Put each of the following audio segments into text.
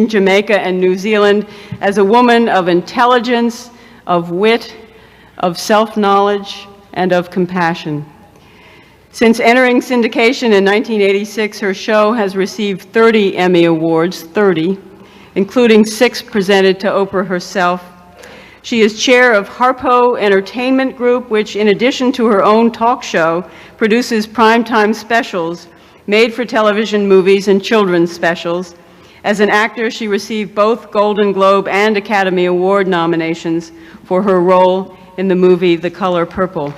Jamaica, and New Zealand as a woman of intelligence, of wit, of self-knowledge, and of compassion. Since entering syndication in 1986, her show has received 30 Emmy Awards, 30, including 6 presented to Oprah herself. She is chair of Harpo Entertainment Group, which, in addition to her own talk show, produces primetime specials, made-for-television movies, and children's specials. As an actor, she received both Golden Globe and Academy Award nominations for her role in the movie The Color Purple.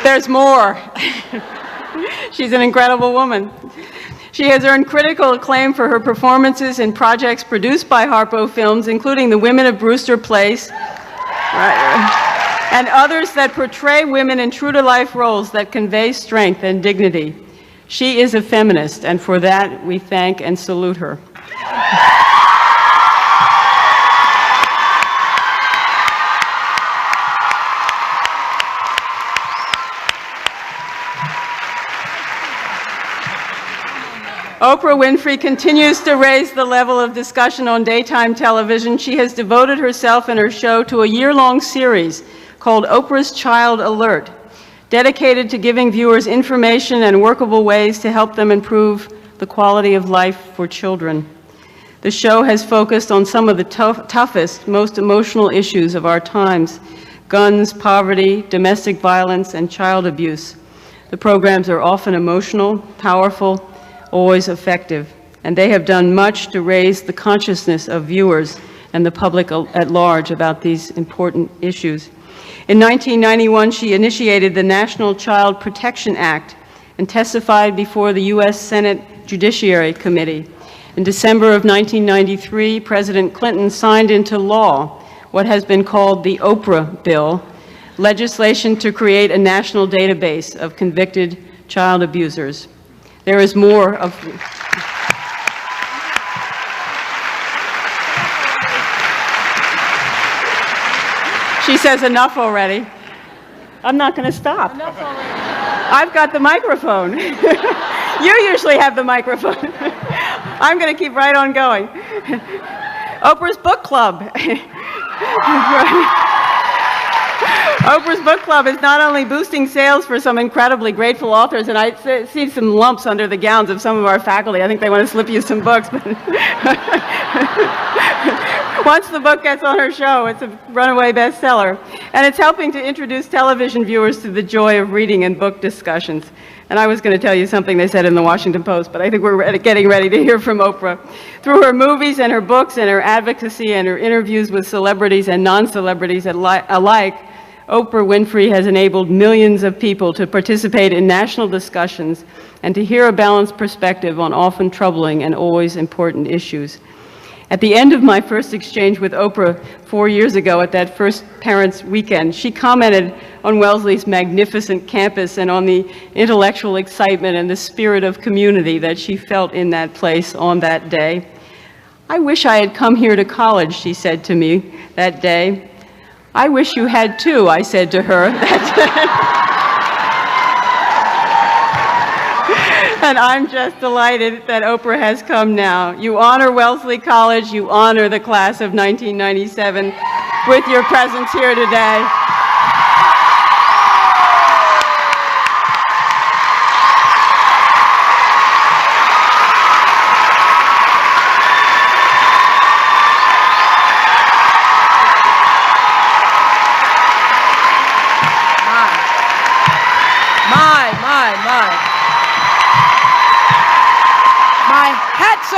There's more. She's an incredible woman. She has earned critical acclaim for her performances in projects produced by Harpo Films, including The Women of Brewster Place, and others that portray women in true-to-life roles that convey strength and dignity. She is a feminist, and for that we thank and salute her. Oprah Winfrey continues to raise the level of discussion on daytime television. She has devoted herself and her show to a year-long series called Oprah's Child Alert, dedicated to giving viewers information and workable ways to help them improve the quality of life for children. The show has focused on some of the toughest, most emotional issues of our times: guns, poverty, domestic violence, and child abuse. The programs are often emotional, powerful, always effective, and they have done much to raise the consciousness of viewers and the public at large about these important issues. In 1991, she initiated the National Child Protection Act and testified before the U.S. Senate Judiciary Committee. In December of 1993, President Clinton signed into law what has been called the Oprah Bill, legislation to create a national database of convicted child abusers. There is more of... She says enough already. I'm not going to stop. Enough already. I've got the microphone. You usually have the microphone. I'm going to keep right on going. Oprah's Book Club. Oprah's Book Club is not only boosting sales for some incredibly grateful authors, and I see some lumps under the gowns of some of our faculty. I think they want to slip you some books. But once the book gets on her show, it's a runaway bestseller. And it's helping to introduce television viewers to the joy of reading and book discussions. And I was going to tell you something they said in the Washington Post, but I think we're getting ready to hear from Oprah. Through her movies and her books and her advocacy and her interviews with celebrities and non-celebrities alike, Oprah Winfrey has enabled millions of people to participate in national discussions and to hear a balanced perspective on often troubling and always important issues. At the end of my first exchange with Oprah 4 years ago at that first Parents' Weekend, she commented on Wellesley's magnificent campus and on the intellectual excitement and the spirit of community that she felt in that place on that day. "I wish I had come here to college," she said to me that day. "I wish you had too," I said to her that day. And I'm just delighted that Oprah has come now. You honor Wellesley College, you honor the class of 1997 with your presence here today.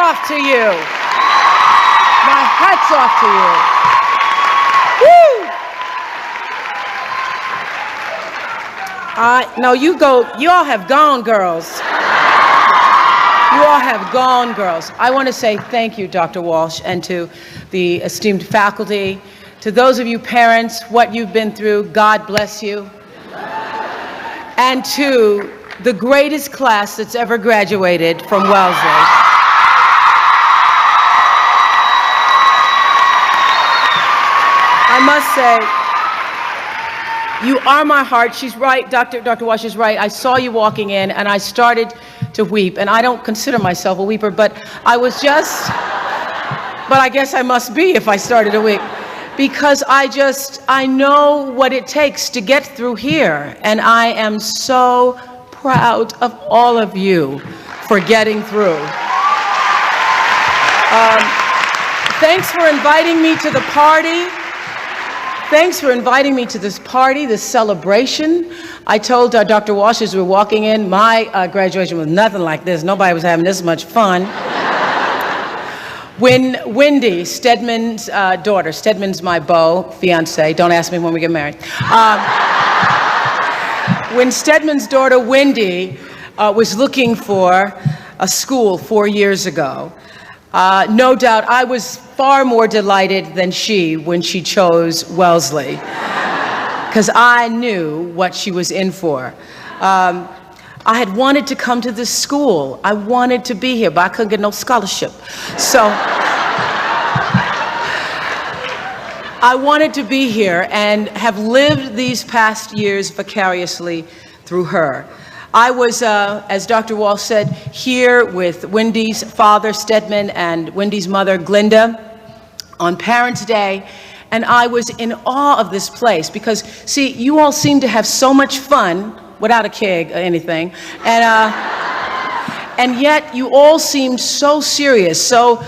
Off to you. My hat's off to you. Woo! No, you go. You all have gone, girls. You all have gone, girls. I want to say thank you, Dr. Walsh, and to the esteemed faculty, to those of you parents, what you've been through, God bless you, and to the greatest class that's ever graduated from Wellesley. I must say, you are my heart. She's right, Dr. Walsh is right. I saw you walking in and I started to weep. And I don't consider myself a weeper, but I guess I must be if I started to weep. Because I know what it takes to get through here. And I am so proud of all of you for getting through. Thanks for inviting me to the party. Thanks for inviting me to this party, this celebration. I told Dr. Walsh as we were walking in, my graduation was nothing like this. Nobody was having this much fun. When Wendy, Stedman's daughter, Stedman's my beau, fiance, don't ask me when we get married. When Stedman's daughter, Wendy, was looking for a school 4 years ago, no doubt I was far more delighted than she when she chose Wellesley, because I knew what she was in for. I had wanted to come to this school. I wanted to be here, but I couldn't get no scholarship. So I wanted to be here and have lived these past years vicariously through her. I was, as Dr. Walsh said, here with Wendy's father, Stedman, and Wendy's mother, Glinda, on Parents' Day, and I was in awe of this place because, see, you all seem to have so much fun without a keg or anything, and yet you all seemed so serious, so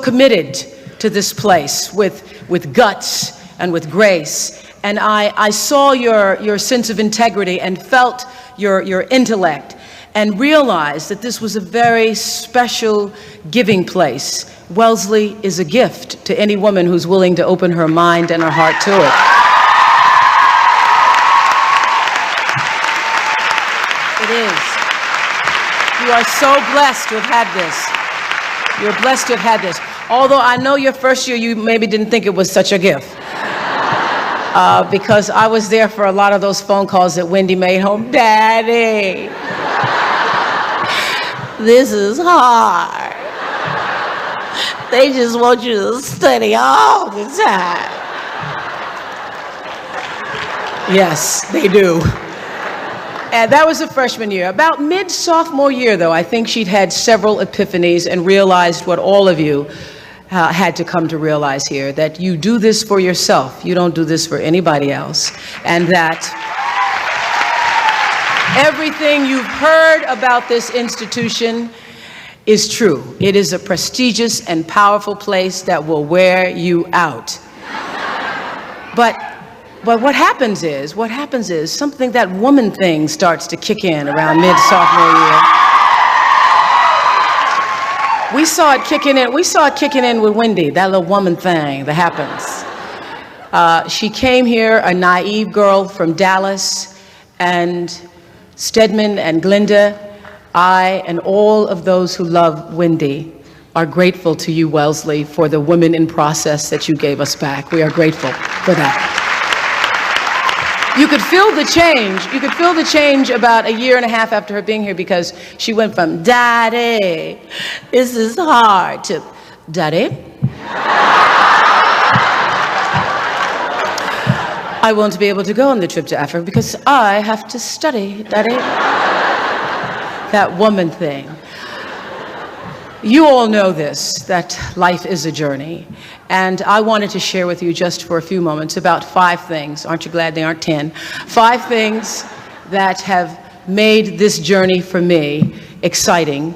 committed to this place with guts and with grace. And I saw your sense of integrity and felt your intellect and realized that this was a very special giving place. Wellesley is a gift to any woman who's willing to open her mind and her heart to it. It is. You are so blessed to have had this. You're blessed to have had this. Although I know your first year you maybe didn't think it was such a gift. Because I was there for a lot of those phone calls that Wendy made home. Daddy, this is hard. They just want you to study all the time. Yes, they do. And that was a freshman year. About mid-sophomore year, though, I think she'd had several epiphanies and realized what all of you had to come to realize here, that you do this for yourself. You don't do this for anybody else. And that everything you've heard about this institution is true. It is a prestigious and powerful place that will wear you out. But what happens is something, that woman thing starts to kick in around mid-sophomore year. We saw it kicking in with Wendy, that little woman thing that happens. She came here, a naive girl from Dallas, and Stedman and Glinda, I and all of those who love Wendy are grateful to you, Wellesley, for the women in process that you gave us back. We are grateful for that. You could feel the change. You could feel the change about a year and a half after her being here, because she went from, Daddy, this is hard, to, Daddy, I won't be able to go on the trip to Africa because I have to study, Daddy. That woman thing. You all know this, that life is a journey. And I wanted to share with you just for a few moments about 5 things. Aren't you glad they aren't 10? 5 things that have made this journey for me exciting.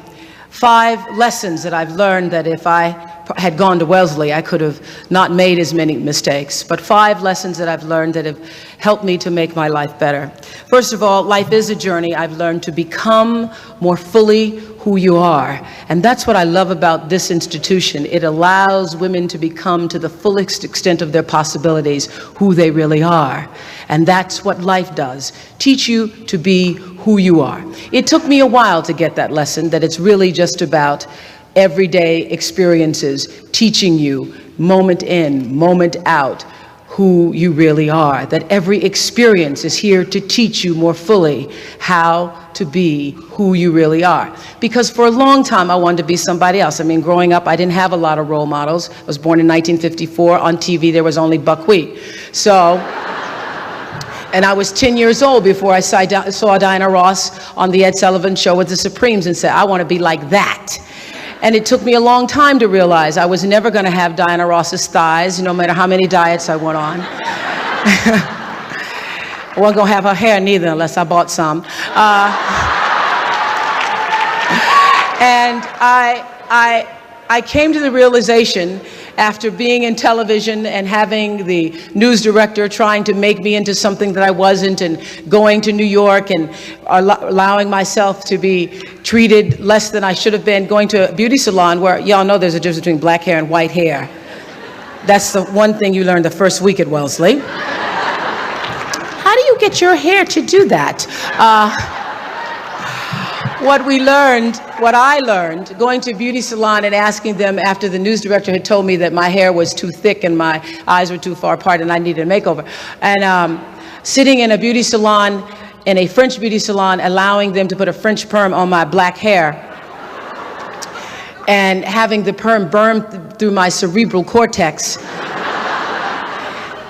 5 lessons that I've learned that if I had gone to Wellesley, I could have not made as many mistakes. But 5 lessons that I've learned that have helped me to make my life better. First of all, life is a journey. I've learned to become more fully who you are. And that's what I love about this institution. It allows women to become, to the fullest extent of their possibilities, who they really are. And that's what life does. Teach you to be who you are. It took me a while to get that lesson, that it's really just about everyday experiences teaching you, moment in, moment out, who you really are. That every experience is here to teach you more fully how to be who you really are. Because for a long time, I wanted to be somebody else. I mean, growing up, I didn't have a lot of role models. I was born in 1954. On TV, there was only buckwheat. So, and I was 10 years old before I saw Diana Ross on the Ed Sullivan Show with the Supremes and said, I want to be like that. And it took me a long time to realize I was never going to have Diana Ross's thighs, no matter how many diets I went on. I wasn't going to have her hair neither unless I bought some. And I came to the realization after being in television and having the news director trying to make me into something that I wasn't, and going to New York and allowing myself to be treated less than I should have been, going to a beauty salon where y'all know there's a difference between black hair and white hair. That's the one thing you learn the first week at Wellesley. How do you get your hair to do that? What I learned, going to a beauty salon and asking them after the news director had told me that my hair was too thick and my eyes were too far apart and I needed a makeover. And sitting in a beauty salon, in a French beauty salon, allowing them to put a French perm on my black hair and having the perm burn through my cerebral cortex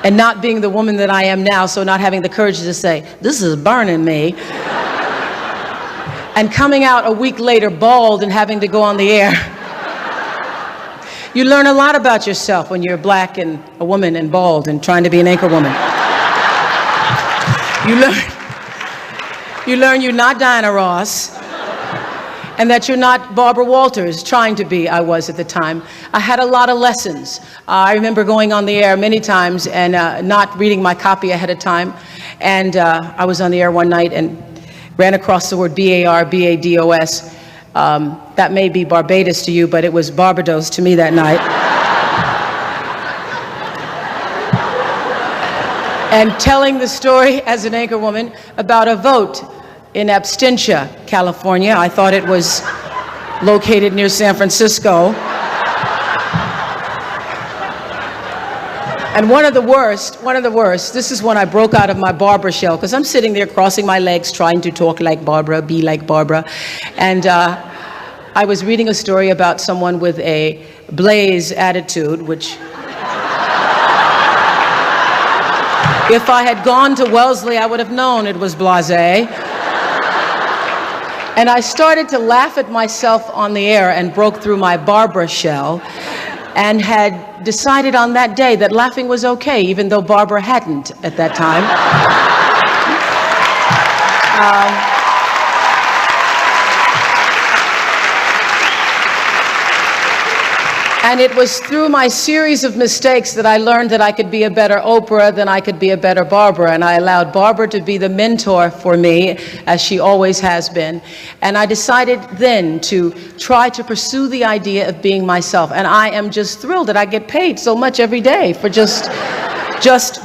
and not being the woman that I am now, so not having the courage to say, this is burning me. And coming out a week later bald and having to go on the air. You learn a lot about yourself when you're black and a woman and bald and trying to be an anchor woman. You learn you're not Diana Ross and that you're not Barbara Walters trying to be. I was at the time. I had a lot of lessons. I remember going on the air many times and not reading my copy ahead of time. And I was on the air one night and ran across the word B-A-R-B-A-D-O-S. That may be Barbados to you, but it was Barbados to me that night. And telling the story as an anchor woman about a vote in Absentia, California. I thought it was located near San Francisco. And one of the worst, this is when I broke out of my Barbara shell, because I'm sitting there crossing my legs, trying to talk like Barbara, be like Barbara. And I was reading a story about someone with a blaze attitude, which, if I had gone to Wellesley, I would have known it was blasé. And I started to laugh at myself on the air and broke through my Barbara shell, and had decided on that day that laughing was okay, even though Barbara hadn't at that time. And it was through my series of mistakes that I learned that I could be a better Oprah than I could be a better Barbara. And I allowed Barbara to be the mentor for me, as she always has been. And I decided then to try to pursue the idea of being myself. And I am just thrilled that I get paid so much every day for just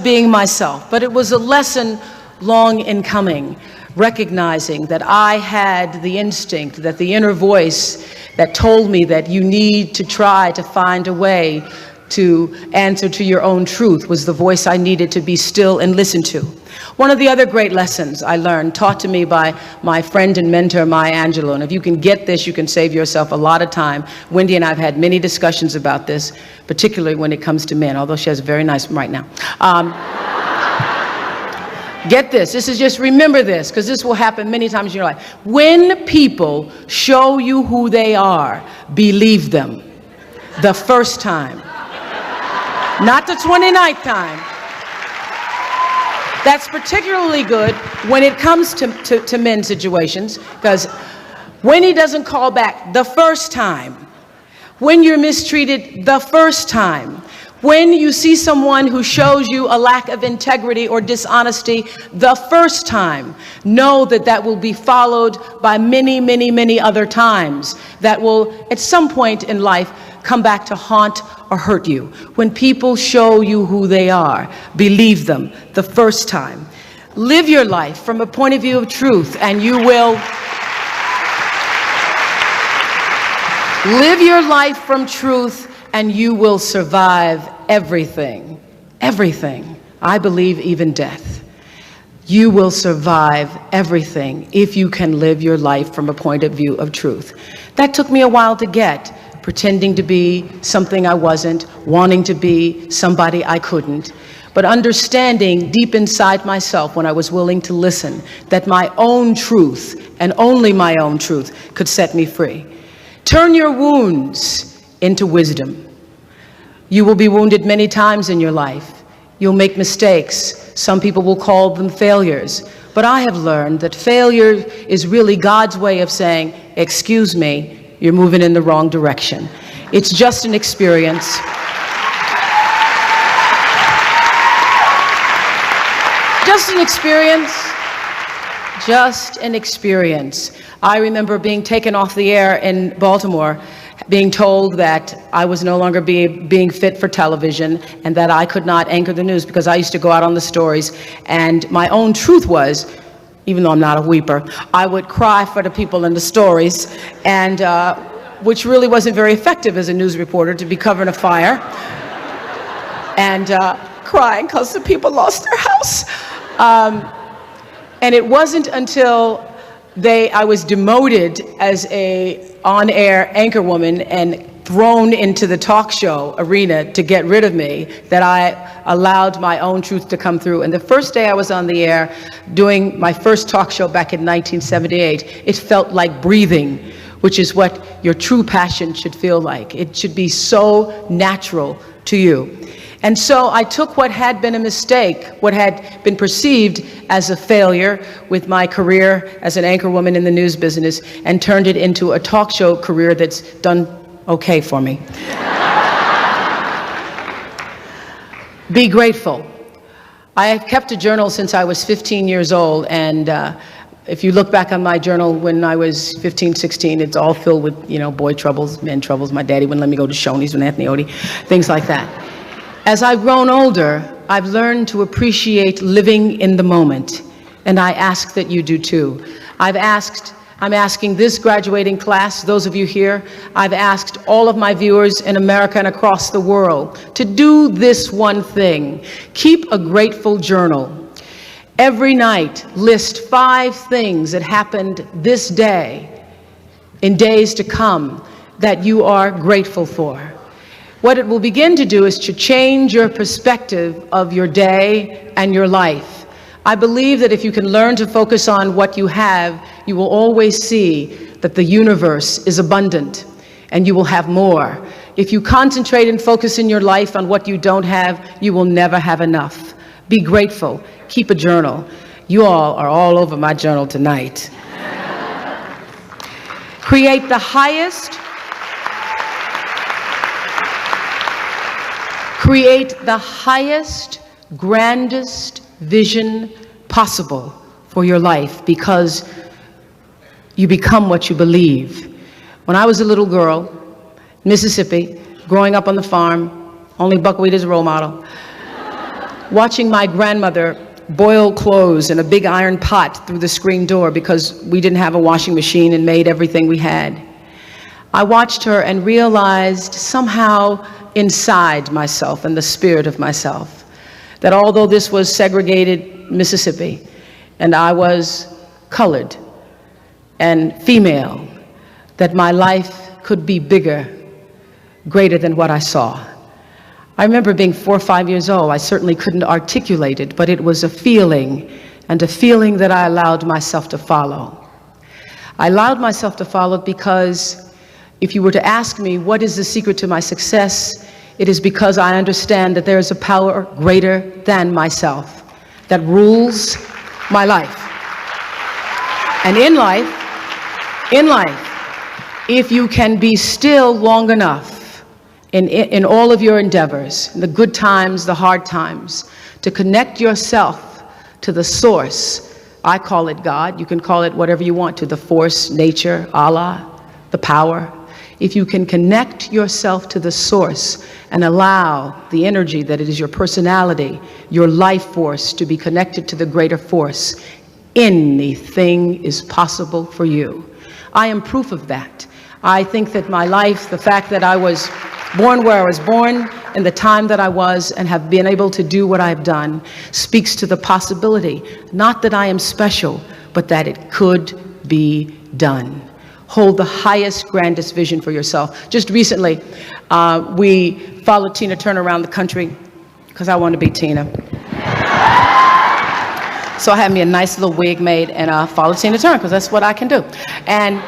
being myself. But it was a lesson long in coming, recognizing that I had the instinct, that the inner voice that told me that you need to try to find a way to answer to your own truth was the voice I needed to be still and listen to. One of the other great lessons I learned, taught to me by my friend and mentor, Maya Angelou, and if you can get this, you can save yourself a lot of time. Wendy and I have had many discussions about this, particularly when it comes to men, although she has a very nice one right now. Get this is just, remember this, because this will happen many times in your life. When people show you who they are, believe them the first time, not the 29th time. That's particularly good when it comes to men's situations, because when he doesn't call back the first time, when you're mistreated the first time, when you see someone who shows you a lack of integrity or dishonesty the first time, know that that will be followed by many, many, many other times that will, at some point in life, come back to haunt or hurt you. When people show you who they are, believe them the first time. Live your life from a point of view of truth, and you will live your life from truth, and you will survive everything. Everything. I believe even death. You will survive everything if you can live your life from a point of view of truth. That took me a while to get, pretending to be something I wasn't, wanting to be somebody I couldn't, but understanding deep inside myself when I was willing to listen that my own truth, and only my own truth, could set me free. Turn your wounds into wisdom. You will be wounded many times in your life. You'll make mistakes. Some people will call them failures. But I have learned that failure is really God's way of saying, excuse me, you're moving in the wrong direction. It's just an experience. Just an experience. Just an experience. I remember being taken off the air in Baltimore, being told that I was no longer being fit for television and that I could not anchor the news because I used to go out on the stories. And my own truth was, even though I'm not a weeper, I would cry for the people in the stories, and which really wasn't very effective as a news reporter, to be covering a fire and crying because the people lost their house. And it wasn't until I was demoted as a on-air anchorwoman and thrown into the talk show arena to get rid of me that I allowed my own truth to come through. And the first day I was on the air doing my first talk show back in 1978, it felt like breathing, which is what your true passion should feel like. It should be so natural to you. And so I took what had been a mistake, what had been perceived as a failure with my career as an anchorwoman in the news business, and turned it into a talk show career that's done okay for me. Be grateful. I have kept a journal since I was 15 years old, and if you look back on my journal when I was 15, 16, it's all filled with, boy troubles, men troubles. My daddy wouldn't let me go to Shoney's with Anthony Odie, things like that. As I've grown older, I've learned to appreciate living in the moment, and I ask that you do too. I'm asking this graduating class, those of you here, I've asked all of my viewers in America and across the world to do this one thing. Keep a grateful journal. Every night, list 5 things that happened this day, in days to come, that you are grateful for. What it will begin to do is to change your perspective of your day and your life. I believe that if you can learn to focus on what you have, you will always see that the universe is abundant and you will have more. If you concentrate and focus in your life on what you don't have, you will never have enough. Be grateful. Keep a journal. You all are all over my journal tonight. Create the highest grandest vision possible for your life, because you become what you believe. When I was a little girl, Mississippi, growing up on the farm, only buckwheat as a role model, watching my grandmother boil clothes in a big iron pot through the screen door because we didn't have a washing machine and made everything we had. I watched her and realized somehow inside myself and the spirit of myself that although this was segregated Mississippi and I was colored and female, that my life could be bigger, greater than what I saw. I remember being 4 or 5 years old. I certainly couldn't articulate it, but it was a feeling, and a feeling that I allowed myself to follow. I allowed myself to follow because if you were to ask me what is the secret to my success, it is because I understand that there is a power greater than myself that rules my life. And in life, if you can be still long enough in all of your endeavors, the good times, the hard times, to connect yourself to the source. I call it God. You can call it whatever you want to, the force, nature, Allah, the power. If you can connect yourself to the source and allow the energy that it is your personality, your life force, to be connected to the greater force, anything is possible for you. I am proof of that. I think that my life, the fact that I was born where I was born, in the time that I was and have been able to do what I've done speaks to the possibility, not that I am special, but that it could be done. Hold the highest, grandest vision for yourself. Just recently, we followed Tina Turner around the country because I want to be Tina. So I had me a nice little wig made and followed Tina Turner because that's what I can do. And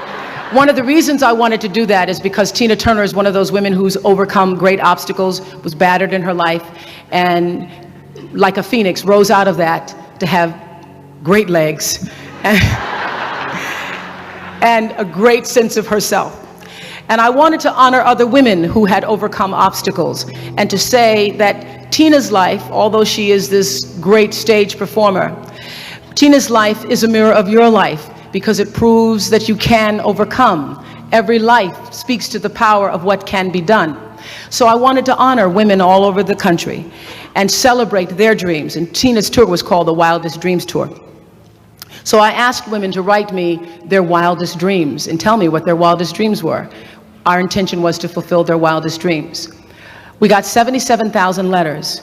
one of the reasons I wanted to do that is because Tina Turner is one of those women who's overcome great obstacles, was battered in her life, and like a phoenix rose out of that to have great legs and a great sense of herself. And I wanted to honor other women who had overcome obstacles and to say that Tina's life, although she is this great stage performer, Tina's life is a mirror of your life because it proves that you can overcome. Every life speaks to the power of what can be done. So I wanted to honor women all over the country and celebrate their dreams. And Tina's tour was called the Wildest Dreams Tour. So I asked women to write me their wildest dreams and tell me what their wildest dreams were. Our intention was to fulfill their wildest dreams. We got 77,000 letters,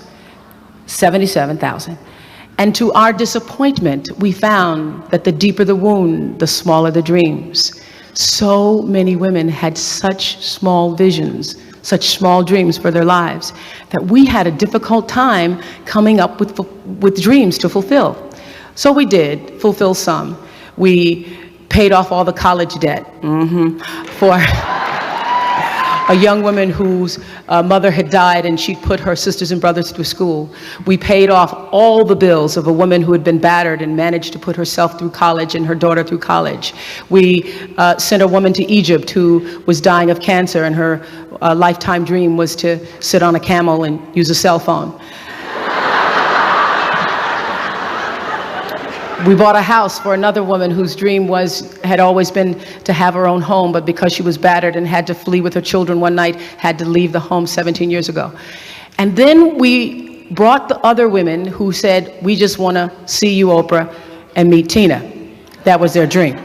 77,000. And to our disappointment, we found that the deeper the wound, the smaller the dreams. So many women had such small visions, such small dreams for their lives, that we had a difficult time coming up with dreams to fulfill. So we did fulfill some. We paid off all the college debt for a young woman whose mother had died and she'd put her sisters and brothers through school. We paid off all the bills of a woman who had been battered and managed to put herself through college and her daughter through college. We sent a woman to Egypt who was dying of cancer, and her lifetime dream was to sit on a camel and use a cell phone. We bought a house for another woman whose dream had always been to have her own home, but because she was battered and had to flee with her children one night, had to leave the home 17 years ago. And then we brought the other women who said, we just want to see you, Oprah, and meet Tina. That was their dream.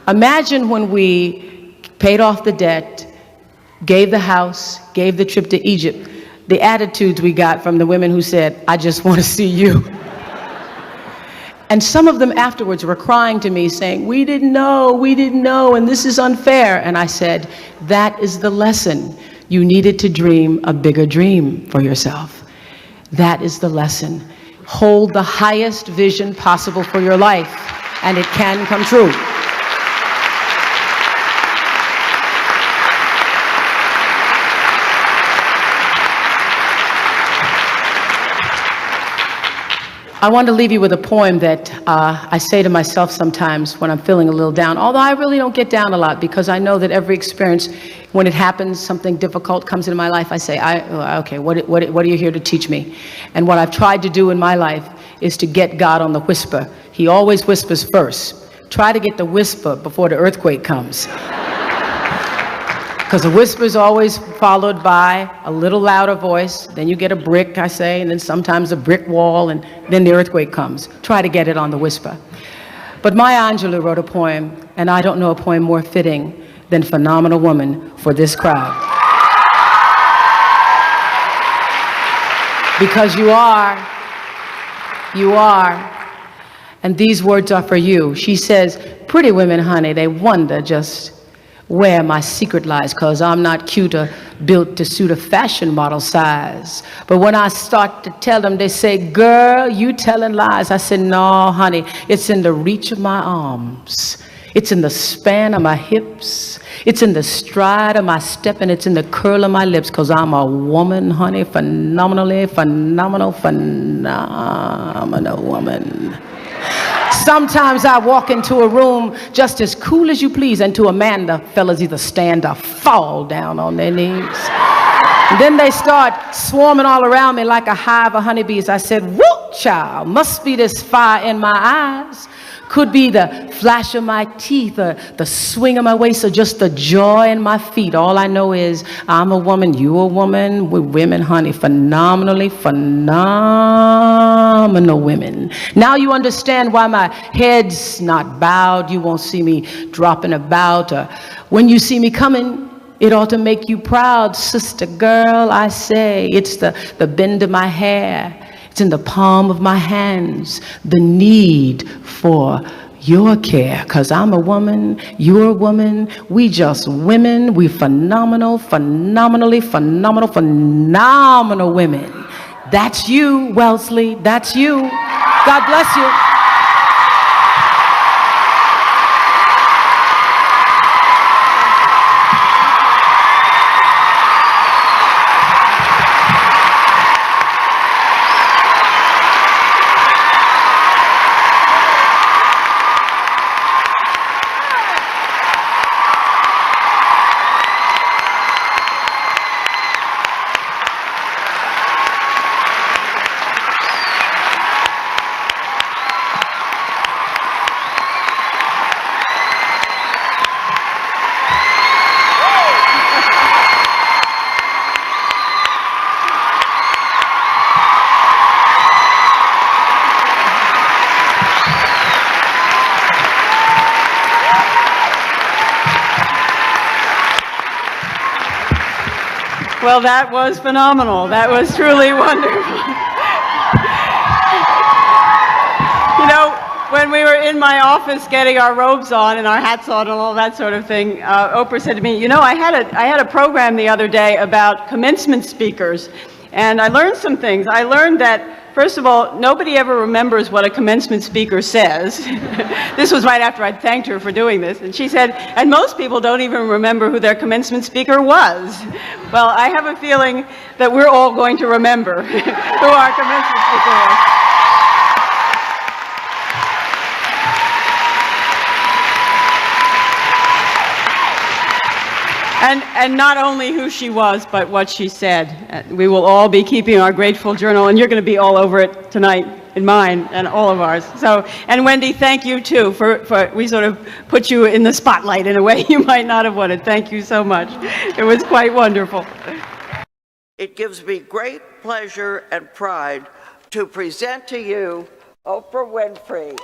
Imagine when we paid off the debt, gave the house, gave the trip to Egypt, the attitudes we got from the women who said, I just want to see you. And some of them afterwards were crying to me saying, we didn't know, and this is unfair. And I said, that is the lesson. You needed to dream a bigger dream for yourself. That is the lesson. Hold the highest vision possible for your life, and it can come true. I want to leave you with a poem that I say to myself sometimes when I'm feeling a little down, although I really don't get down a lot because I know that every experience, when it happens, something difficult comes into my life, I say, okay, what are you here to teach me? And what I've tried to do in my life is to get God on the whisper. He always whispers first. Try to get the whisper before the earthquake comes. Because the whisper is always followed by a little louder voice, then you get a brick, I say, and then sometimes a brick wall, and then the earthquake comes. Try to get it on the whisper. But Maya Angelou wrote a poem, and I don't know a poem more fitting than Phenomenal Woman for this crowd. Because you are, and these words are for you. She says, pretty women, honey, they wonder just where my secret lies, cause I'm not cute or built to suit a fashion model size. But when I start to tell them, they say, girl, you telling lies. I said, no, honey, it's in the reach of my arms. It's in the span of my hips. It's in the stride of my step, and it's in the curl of my lips, cause I'm a woman, honey, phenomenal woman. Sometimes I walk into a room just as cool as you please, and to a man, the fellas either stand or fall down on their knees. And then they start swarming all around me like a hive of honeybees. I said, whoop, child, must be this fire in my eyes. Could be the flash of my teeth, or the swing of my waist, or just the joy in my feet. All I know is I'm a woman, you a woman, we're women, honey, phenomenal women. Now you understand why my head's not bowed. You won't see me dropping about. Or when you see me coming, It ought to make you proud, sister girl, I say. It's the bend of my hair. It's in the palm of my hands. The need for your care. Because I'm a woman, you're a woman, we just women. We phenomenal, phenomenally phenomenal, phenomenal women. That's you, Wellesley. That's you. God bless you. Well, that was phenomenal. That was truly wonderful. You know, when we were in my office getting our robes on and our hats on and all that sort of thing, Oprah said to me, you know, I had a program the other day about commencement speakers, and I learned some things. I learned that, first of all, nobody ever remembers what a commencement speaker says. This was right after I'd thanked her for doing this. And she said, and most people don't even remember who their commencement speaker was. Well, I have a feeling that we're all going to remember who our commencement speaker was. And not only who she was, but what she said. We will all be keeping our grateful journal, and you're going to be all over it tonight, in mine and all of ours. So, and Wendy, thank you too for we sort of put you in the spotlight in a way you might not have wanted. Thank you so much. It was quite wonderful. It gives me great pleasure and pride to present to you Oprah Winfrey.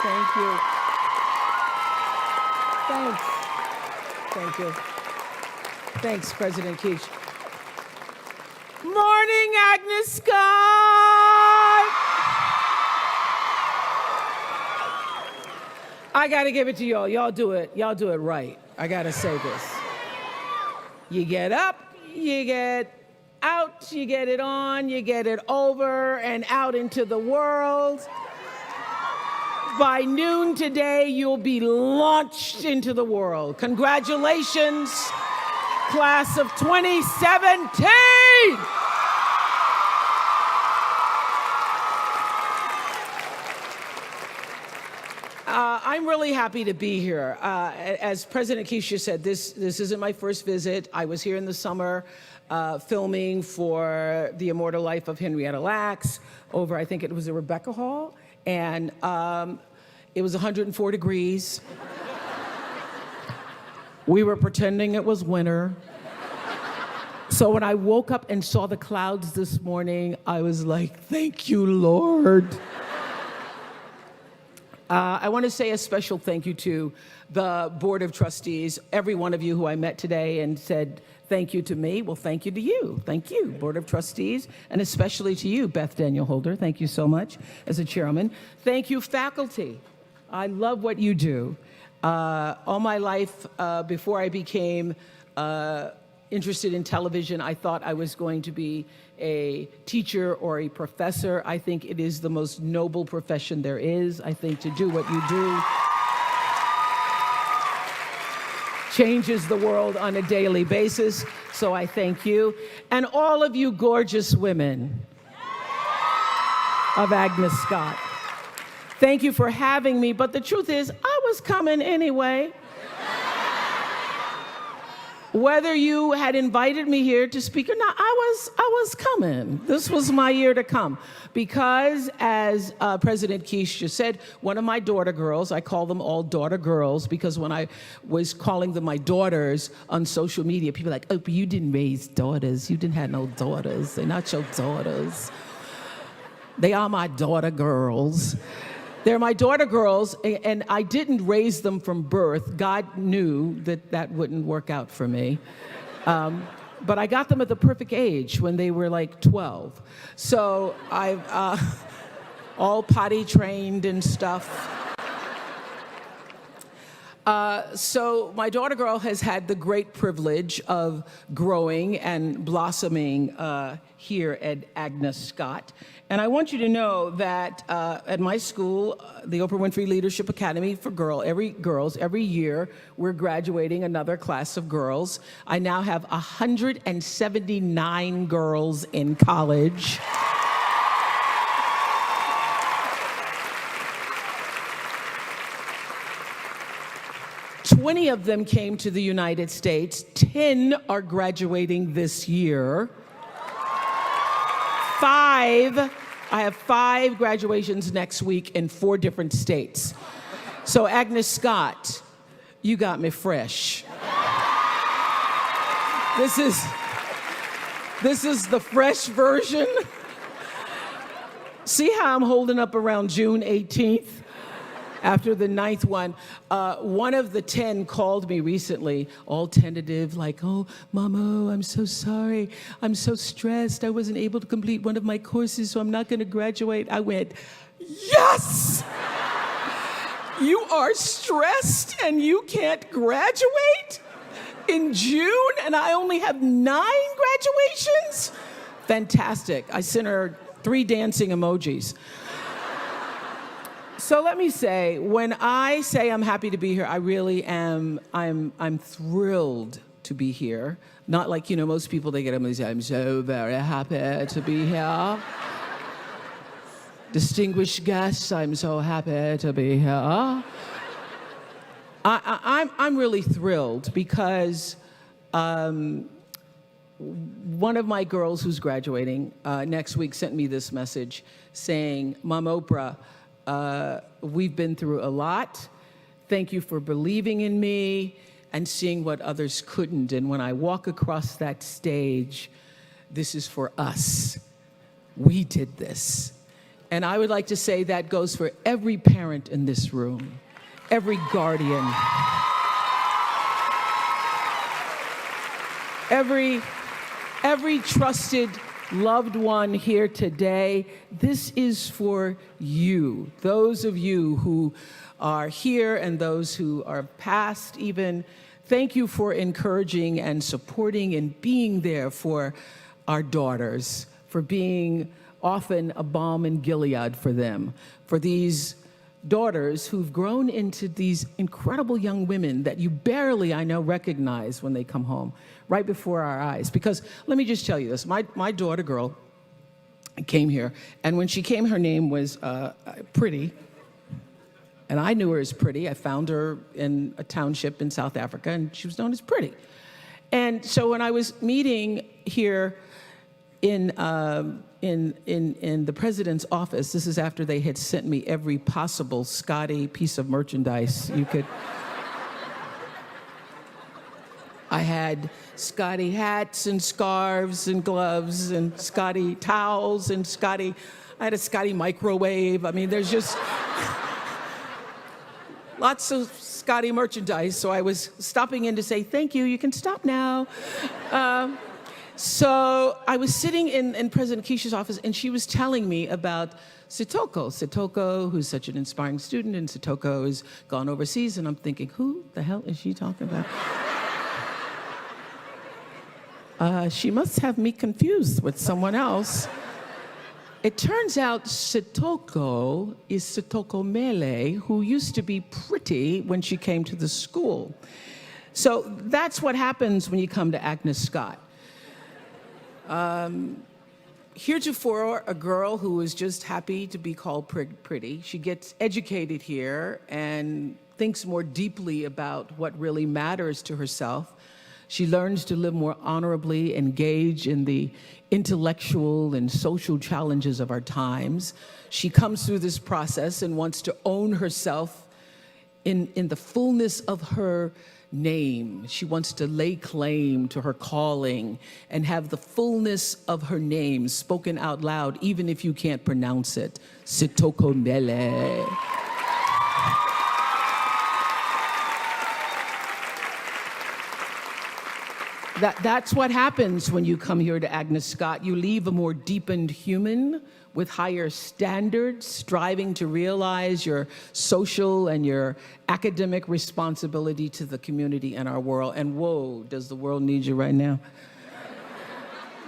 Thank you. Thanks. Thank you. Thanks, President Keach. Morning, Agnes Scott! I gotta give it to y'all. Y'all do it right. I gotta say this. You get up, you get out, you get it on, you get it over and out into the world. By noon today, you'll be launched into the world. Congratulations, class of 2017! I'm really happy to be here. As President Keisha said, this isn't my first visit. I was here in the summer filming for The Immortal Life of Henrietta Lacks over, I think it was a Rebecca Hall, and it was 104 degrees. We were pretending it was winter. So when I woke up and saw the clouds this morning, I was like, thank you, Lord. I want to say a special thank you to the Board of Trustees, every one of you who I met today and said thank you to me. Well, thank you to you. Thank you, Board of Trustees, and especially to you, Beth Daniel Holder. Thank you so much as a chairman. Thank you, faculty. I love what you do. All my life, before I became interested in television, I thought I was going to be a teacher or a professor. I think it is the most noble profession there is. I think to do what you do changes the world on a daily basis. So I thank you. And all of you gorgeous women of Agnes Scott. Thank you for having me, but the truth is, I was coming anyway. Whether you had invited me here to speak or not, I was coming. This was my year to come. Because as President Keish just said, one of my daughter girls, I call them all daughter girls, because when I was calling them my daughters on social media, people were like, oh, but you didn't raise daughters. You didn't have no daughters. They're not your daughters. They are my daughter girls. They're my daughter girls, and I didn't raise them from birth. God knew that that wouldn't work out for me. But I got them at the perfect age when they were like 12. So I've all potty trained and stuff. So my daughter girl has had the great privilege of growing and blossoming here at Agnes Scott. And I want you to know that at my school, the Oprah Winfrey Leadership Academy for girls, every year we're graduating another class of girls. I now have 179 girls in college. Twenty of them came to the United States. 10 are graduating this year. I have 5 graduations next week in 4 different states. So Agnes Scott, you got me fresh. This is the fresh version. See how I'm holding up around June 18th? After the 9th one, one of the 10 called me recently, all tentative, like, oh, Mama, I'm so sorry. I'm so stressed. I wasn't able to complete one of my courses, so I'm not going to graduate. I went, yes! You are stressed and you can't graduate in June, and I only have 9 graduations? Fantastic. I sent her 3 dancing emojis. So let me say, when I say I'm happy to be here, I really am. I'm thrilled to be here. Not like, most people, they get up and say, I'm so very happy to be here. Distinguished guests, I'm so happy to be here. I'm really thrilled because one of my girls who's graduating next week sent me this message saying, Mom Oprah, we've been through a lot. Thank you for believing in me and seeing what others couldn't. And when I walk across that stage, this is for us. We did this. And I would like to say that goes for every parent in this room, every guardian, every trusted loved one here today. This is for you, those of you who are here and those who are past even. Thank you for encouraging and supporting and being there for our daughters, for being often a balm in Gilead for them, for these daughters who've grown into these incredible young women that you barely, I know, recognize when they come home, right before our eyes. Because let me just tell you this, my daughter girl came here, and when she came, her name was Pretty, and I knew her as Pretty. I found her in a township in South Africa, and she was known as Pretty. And so when I was meeting here in the president's office, this is after they had sent me every possible Scotty piece of merchandise you could. I had Scotty hats and scarves and gloves and Scotty towels and I had a Scotty microwave. I mean, there's just lots of Scotty merchandise. So I was stopping in to say, thank you, you can stop now. So I was sitting in President Keisha's office, and she was telling me about Sitoko, who's such an inspiring student, and Sitoko has gone overseas, and I'm thinking, who the hell is she talking about? She must have me confused with someone else. It turns out Sitoko is Sitoko Mele, who used to be Pretty when she came to the school. So that's what happens when you come to Agnes Scott. Heretofore, a girl who was just happy to be called Pretty. She gets educated here and thinks more deeply about what really matters to herself. She learns to live more honorably, engage in the intellectual and social challenges of our times. She comes through this process and wants to own herself in the fullness of her name. She wants to lay claim to her calling and have the fullness of her name spoken out loud, even if you can't pronounce it. Sitokomele. That's what happens when you come here to Agnes Scott. You leave a more deepened human with higher standards, striving to realize your social and your academic responsibility to the community and our world. And whoa, does the world need you right now?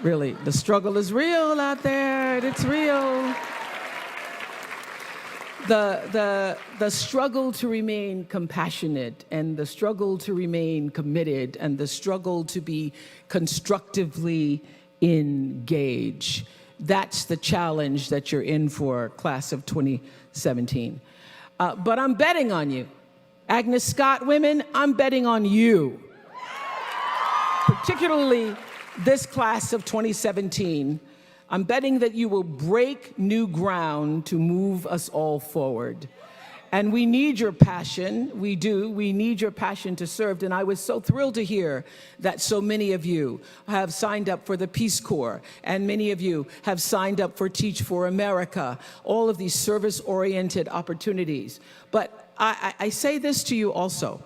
Really, the struggle is real out there. It's real. The struggle to remain compassionate and the struggle to remain committed and the struggle to be constructively engaged. That's the challenge that you're in for, class of 2017. But I'm betting on you. Agnes Scott women, I'm betting on you. Particularly this class of 2017. I'm betting that you will break new ground to move us all forward. And we need your passion. We do. We need your passion to serve. And I was so thrilled to hear that so many of you have signed up for the Peace Corps, and many of you have signed up for Teach for America, all of these service-oriented opportunities. But I say this to you also.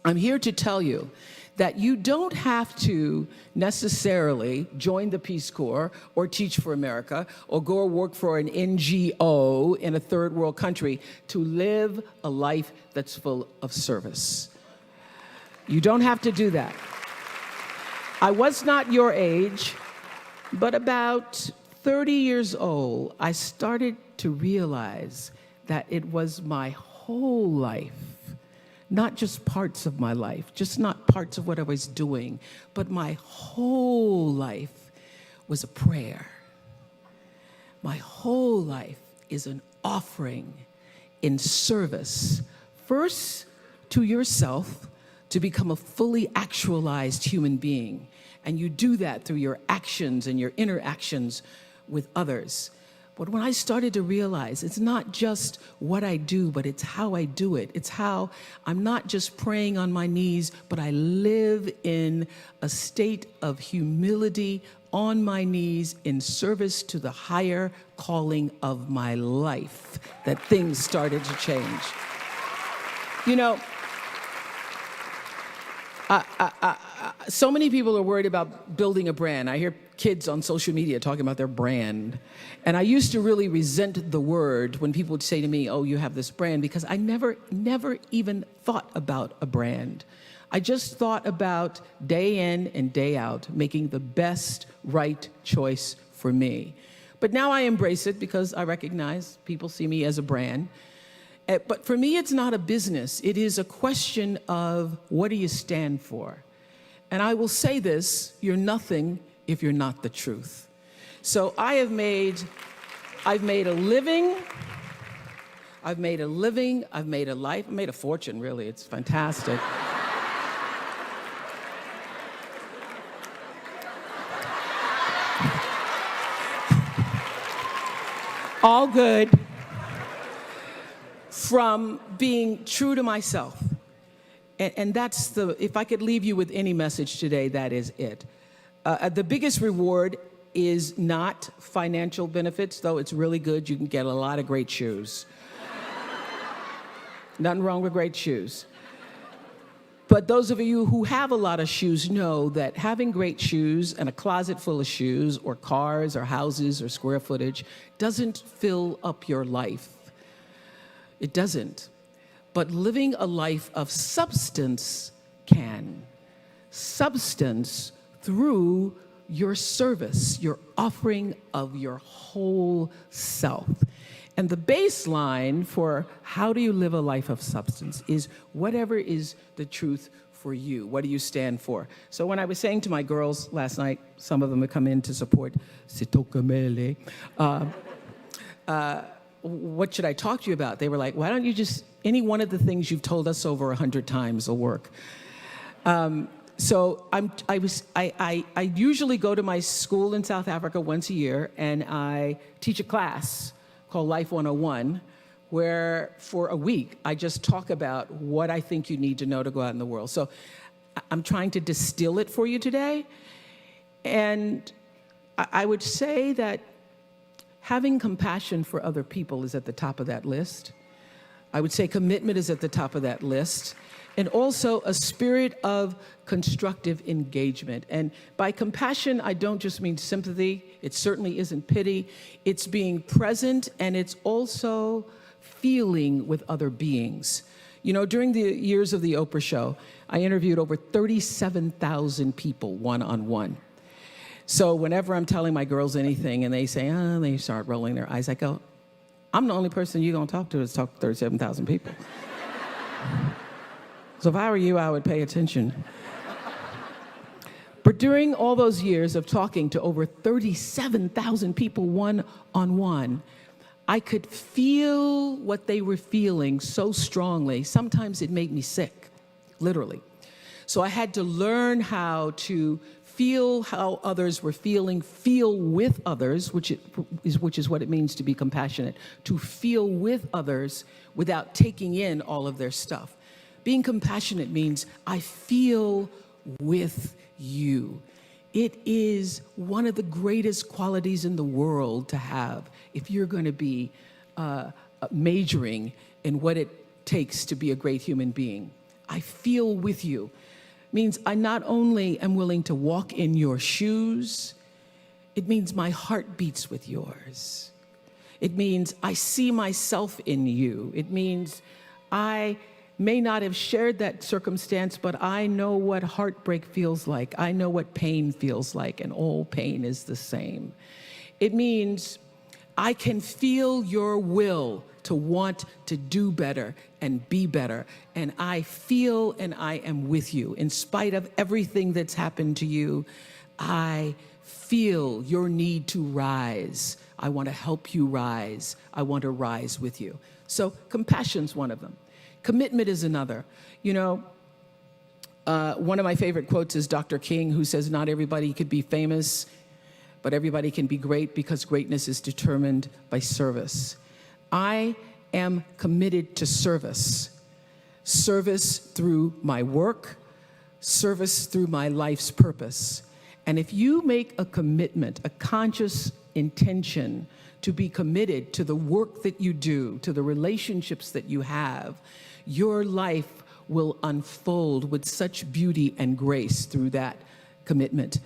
I'm here to tell you that you don't have to necessarily join the Peace Corps or Teach for America or go work for an NGO in a third world country to live a life that's full of service. You don't have to do that. I was not your age, but about 30 years old, I started to realize that it was my whole life. Not just parts of my life, just not parts of what I was doing, but my whole life was a prayer. My whole life is an offering in service, first to yourself, to become a fully actualized human being. And you do that through your actions and your interactions with others. But when I started to realize it's not just what I do, but it's how I do it. It's how I'm not just praying on my knees, but I live in a state of humility on my knees in service to the higher calling of my life, that things started to change. You know, so many people are worried about building a brand. I hear kids on social media talking about their brand. And I used to really resent the word when people would say to me, oh, you have this brand, because I never even thought about a brand. I just thought about day in and day out, making the best right choice for me. But now I embrace it because I recognize people see me as a brand. But for me, it's not a business. It is a question of what do you stand for? And I will say this, you're nothing if you're not the truth. So I've made a living, I've made a life, I've made a fortune, really. It's fantastic. All good from being true to myself. And that's if I could leave you with any message today, that is it. The biggest reward is not financial benefits, though it's really good. You can get a lot of great shoes. Nothing wrong with great shoes. But those of you who have a lot of shoes know that having great shoes and a closet full of shoes or cars or houses or square footage doesn't fill up your life. It doesn't. But living a life of substance can. Substance through your service, your offering of your whole self. And the baseline for how do you live a life of substance is whatever is the truth for you. What do you stand for? So when I was saying to my girls last night, some of them had come in to support Sitokamele, what should I talk to you about? They were like, why don't you just, any one of the things you've told us over 100 times will work. So I usually go to my school in South Africa once a year, and I teach a class called Life 101, where for a week I just talk about what I think you need to know to go out in the world. So I'm trying to distill it for you today. And I would say that having compassion for other people is at the top of that list. I would say commitment is at the top of that list. And also a spirit of constructive engagement. And by compassion, I don't just mean sympathy. It certainly isn't pity. It's being present, and it's also feeling with other beings. You know, during the years of the Oprah show, I interviewed over 37,000 people one-on-one. So whenever I'm telling my girls anything and they say, oh, they start rolling their eyes, I go, I'm the only person you're gonna talk to is talk to 37,000 people. So if I were you, I would pay attention. But during all those years of talking to over 37,000 people one-on-one, I could feel what they were feeling so strongly. Sometimes it made me sick, literally. So I had to learn how to feel how others were feeling, feel with others, which is what it means to be compassionate, to feel with others without taking in all of their stuff. Being compassionate means I feel with you. It is one of the greatest qualities in the world to have if you're going to be majoring in what it takes to be a great human being. I feel with you means I not only am willing to walk in your shoes, it means my heart beats with yours. It means I see myself in you. It means I may not have shared that circumstance, but I know what heartbreak feels like. I know what pain feels like, and all pain is the same. It means I can feel your will to want to do better and be better, and I feel and I am with you. In spite of everything that's happened to you, I feel your need to rise. I want to help you rise. I want to rise with you. So compassion's one of them. Commitment is another. You know, one of my favorite quotes is Dr. King, who says, not everybody could be famous, but everybody can be great because greatness is determined by service. I am committed to service. Service through my work, service through my life's purpose. And if you make a commitment, a conscious intention to be committed to the work that you do, to the relationships that you have, your life will unfold with such beauty and grace through that commitment.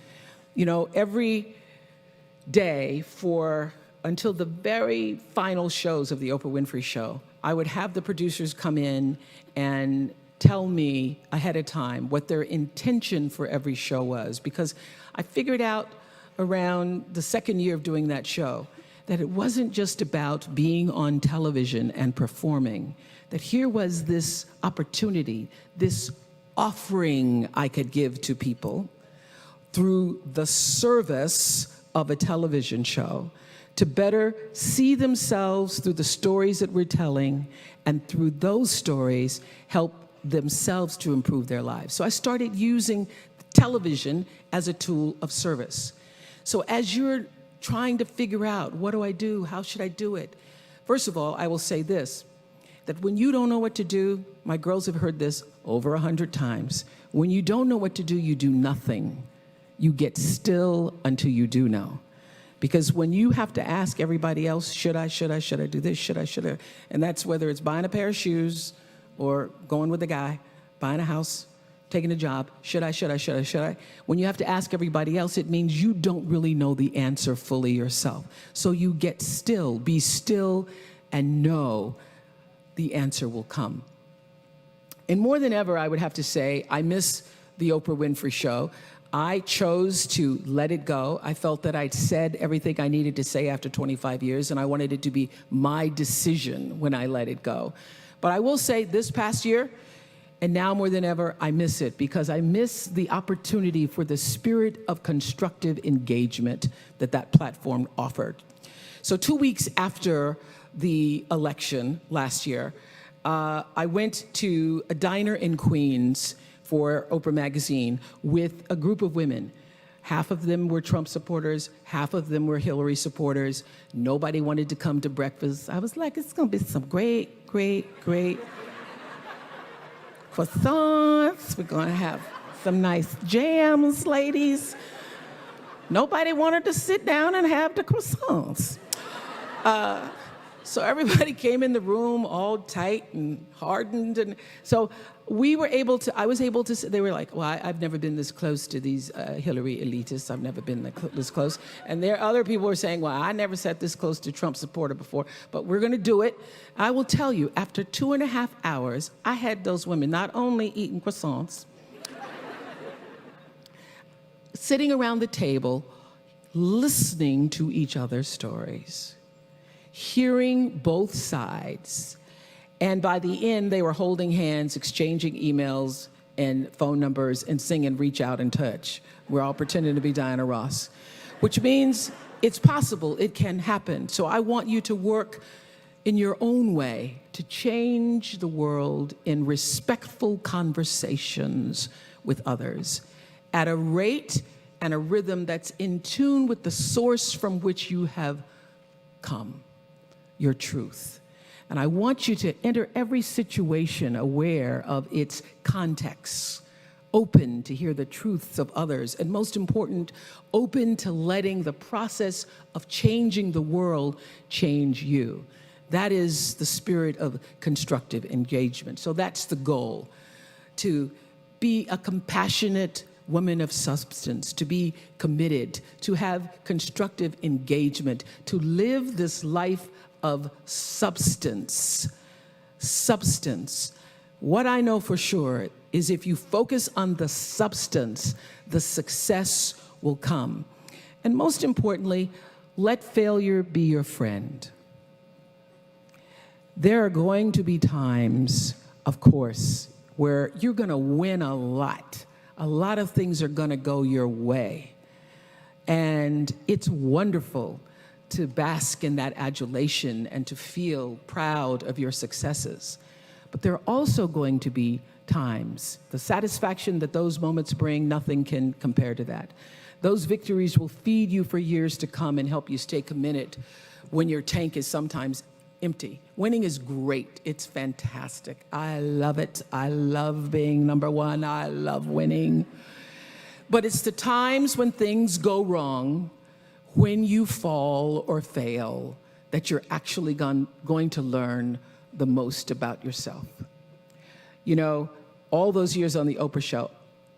You know, every day until the very final shows of the Oprah Winfrey Show, I would have the producers come in and tell me ahead of time what their intention for every show was, because I figured out around the second year of doing that show that it wasn't just about being on television and performing, that here was this opportunity, this offering I could give to people through the service of a television show to better see themselves through the stories that we're telling, and through those stories help themselves to improve their lives. So I started using television as a tool of service. So as you're trying to figure out, what do I do? How should I do it? First of all, I will say this, that when you don't know what to do, my girls have heard this over 100 times. When you don't know what to do, you do nothing. You get still until you do know. Because when you have to ask everybody else, should I do this, should I, and that's whether it's buying a pair of shoes or going with a guy, buying a house, taking a job, should I? When you have to ask everybody else, it means you don't really know the answer fully yourself. So you get still, be still, and know the answer will come. And more than ever, I would have to say, I miss the Oprah Winfrey Show. I chose to let it go. I felt that I'd said everything I needed to say after 25 years, and I wanted it to be my decision when I let it go. But I will say this past year, and now more than ever, I miss it because I miss the opportunity for the spirit of constructive engagement that platform offered. So 2 weeks after the election last year, I went to a diner in Queens for Oprah Magazine with a group of women. Half of them were Trump supporters, half of them were Hillary supporters. Nobody wanted to come to breakfast. I was like, it's gonna be some great, great, great croissants. We're gonna have some nice jams, ladies. Nobody wanted to sit down and have the croissants. So everybody came in the room all tight and hardened. And so I was able to, they were like, well, I've never been this close to these Hillary elitists. I've never been this close. And there other people were saying, well, I never sat this close to Trump supporter before, but we're gonna do it. I will tell you, after 2.5 hours, I had those women not only eating croissants, sitting around the table, listening to each other's stories, hearing both sides. And by the end, they were holding hands, exchanging emails and phone numbers, and singing Reach Out and Touch. We're all pretending to be Diana Ross, which means it's possible, it can happen. So I want you to work in your own way to change the world in respectful conversations with others at a rate and a rhythm that's in tune with the source from which you have come, your truth. And I want you to enter every situation aware of its context, open to hear the truths of others, and most important, open to letting the process of changing the world change you. That is the spirit of constructive engagement. So that's the goal, to be a compassionate woman of substance, to be committed, to have constructive engagement, to live this life of substance. Substance. What I know for sure is if you focus on the substance, the success will come. And most importantly, let failure be your friend. There are going to be times, of course, where you're gonna win a lot. A lot of things are gonna go your way. And it's wonderful to bask in that adulation and to feel proud of your successes. But there are also going to be times, the satisfaction that those moments bring, nothing can compare to that. Those victories will feed you for years to come and help you stay committed when your tank is sometimes empty. Winning is great, it's fantastic. I love it, I love being number one, I love winning. But it's the times when things go wrong, when you fall or fail, that you're actually going to learn the most about yourself. You know, all those years on the Oprah show,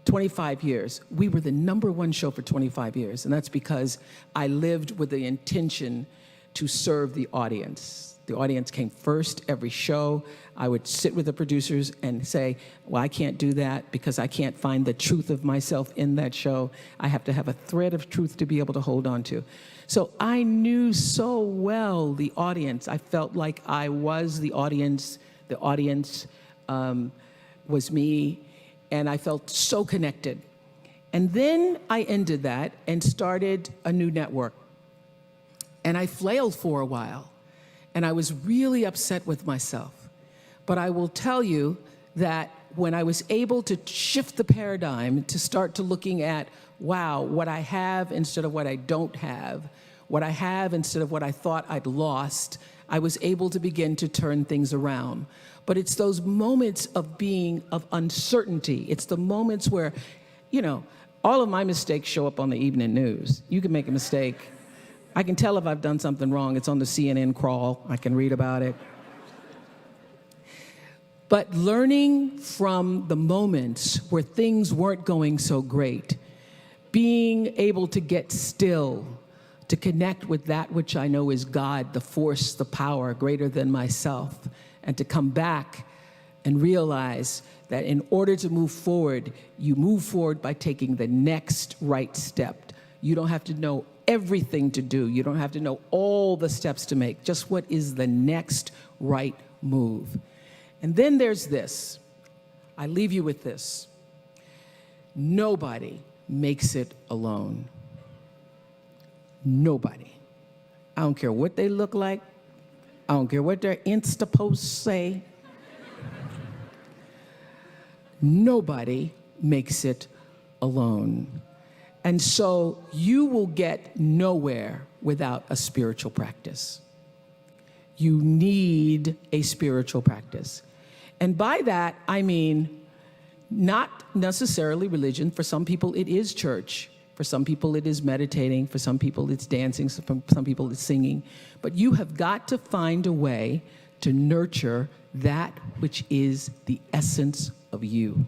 25 years, we were the #1 show for 25 years, and that's because I lived with the intention to serve the audience. The audience came first every show. I would sit with the producers and say, well, I can't do that because I can't find the truth of myself in that show. I have to have a thread of truth to be able to hold on to. So I knew so well the audience. I felt like I was the audience was me, and I felt so connected. And then I ended that and started a new network. And I flailed for a while. And I was really upset with myself. But I will tell you that when I was able to shift the paradigm to start to looking at, wow, what I have instead of what I don't have, what I have instead of what I thought I'd lost, I was able to begin to turn things around. But it's those moments of uncertainty. It's the moments where, you know, all of my mistakes show up on the evening news. You can make a mistake. I can tell if I've done something wrong. It's on the CNN crawl. I can read about it. But learning from the moments where things weren't going so great, being able to get still, to connect with that which I know is God, the force, the power greater than myself, and to come back and realize that in order to move forward, you move forward by taking the next right step. You don't have to know everything to do. You don't have to know all the steps to make, just what is the next right move. And then there's this. I leave you with this. Nobody makes it alone. Nobody. I don't care what they look like. I don't care what their Insta posts say. nobody makes it alone. And so you will get nowhere without a spiritual practice. You need a spiritual practice. And by that, I mean not necessarily religion. For some people, it is church. For some people, it is meditating. For some people, it's dancing. For some people, it's singing. But you have got to find a way to nurture that which is the essence of you.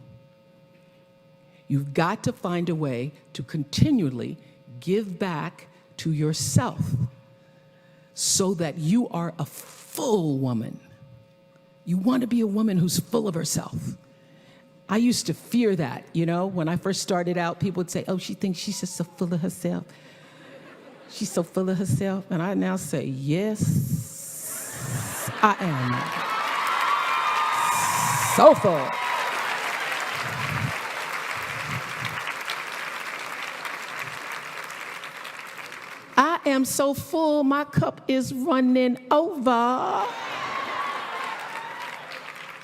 You've got to find a way to continually give back to yourself so that you are a full woman. You want to be a woman who's full of herself. I used to fear that, you know, when I first started out, people would say, oh, she thinks she's just so full of herself. She's so full of herself. And I now say, yes, I am. So full. I am so full, my cup is running over.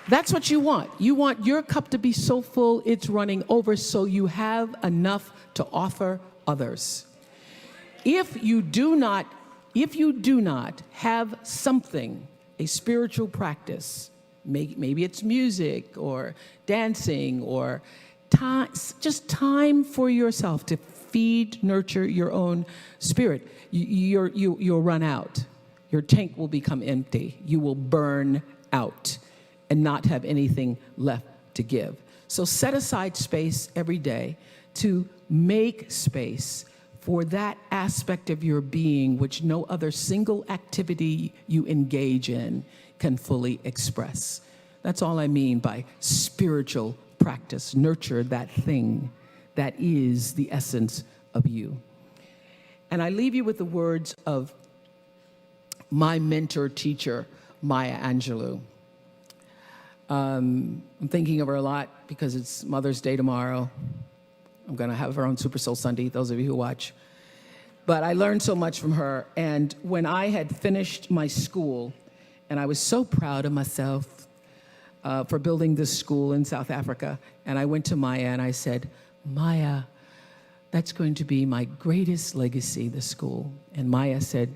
That's what you want. You want your cup to be so full, it's running over, so you have enough to offer others. If you do not have something, a spiritual practice, maybe it's music or dancing or time, just time for yourself to feed, nurture your own spirit, you'll run out. Your tank will become empty. You will burn out and not have anything left to give. So set aside space every day to make space for that aspect of your being which no other single activity you engage in can fully express. That's all I mean by spiritual practice. Nurture that thing that is the essence of you. And I leave you with the words of my mentor teacher, Maya Angelou. I'm thinking of her a lot because it's Mother's Day tomorrow. I'm going to have her on Super Soul Sunday, those of you who watch. But I learned so much from her. And when I had finished my school, and I was so proud of myself for building this school in South Africa, and I went to Maya and I said, Maya, that's going to be my greatest legacy, the school. And Maya said,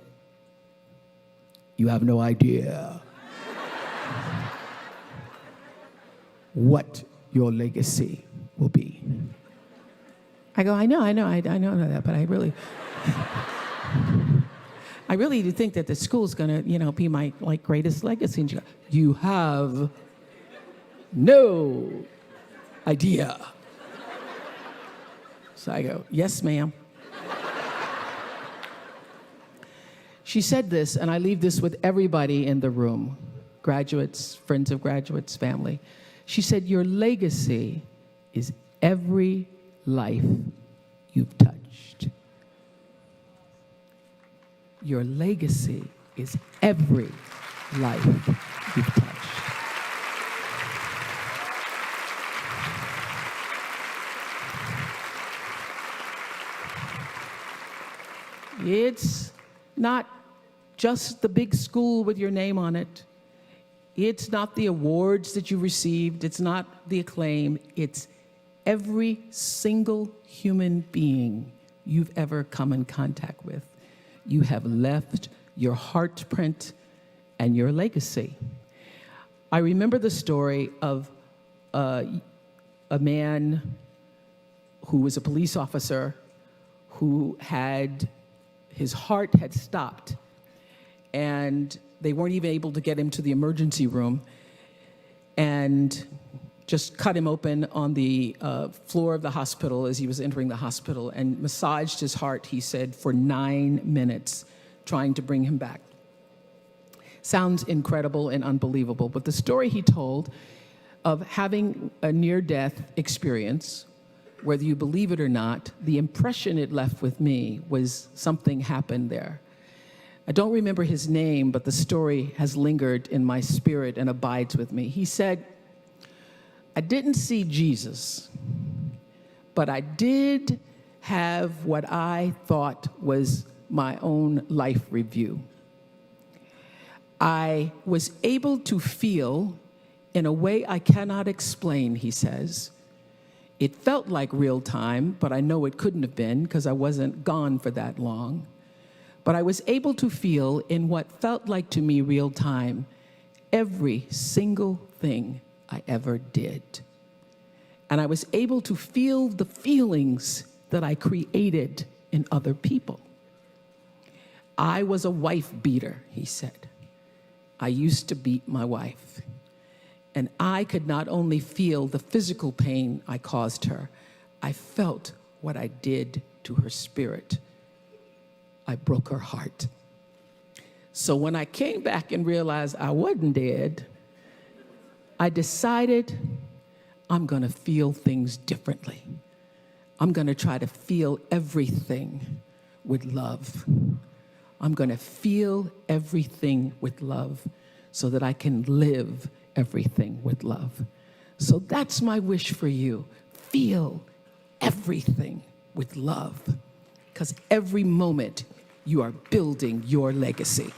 you have no idea what your legacy will be. I go, I know that, but I really do think that the school's gonna, be my greatest legacy. And she goes, you have no idea. So I go, yes, ma'am. She said this, and I leave this with everybody in the room, graduates, friends of graduates, family. She said, your legacy is every life you've touched. Your legacy is every life you've touched. It's not just the big school with your name on it. It's not the awards that you received. It's not the acclaim. It's every single human being you've ever come in contact with. You have left your heartprint and your legacy. I remember the story of a man who was a police officer who his heart had stopped, and they weren't even able to get him to the emergency room, and just cut him open on the floor of the hospital as he was entering the hospital and massaged his heart, he said, for 9 minutes, trying to bring him back. Sounds incredible and unbelievable, but the story he told of having a near-death experience, whether you believe it or not, the impression it left with me was something happened there. I don't remember his name, but the story has lingered in my spirit and abides with me. He said, I didn't see Jesus, but I did have what I thought was my own life review. I was able to feel in a way I cannot explain, he says. It felt like real time, but I know it couldn't have been because I wasn't gone for that long. But I was able to feel in what felt like to me real time every single thing I ever did. And I was able to feel the feelings that I created in other people. I was a wife beater, he said. I used to beat my wife. And I could not only feel the physical pain I caused her, I felt what I did to her spirit. I broke her heart. So when I came back and realized I wasn't dead, I decided I'm gonna feel things differently. I'm gonna try to feel everything with love. I'm gonna feel everything with love so that I can live everything with love. So that's my wish for you. Feel everything with love, because every moment you are building your legacy.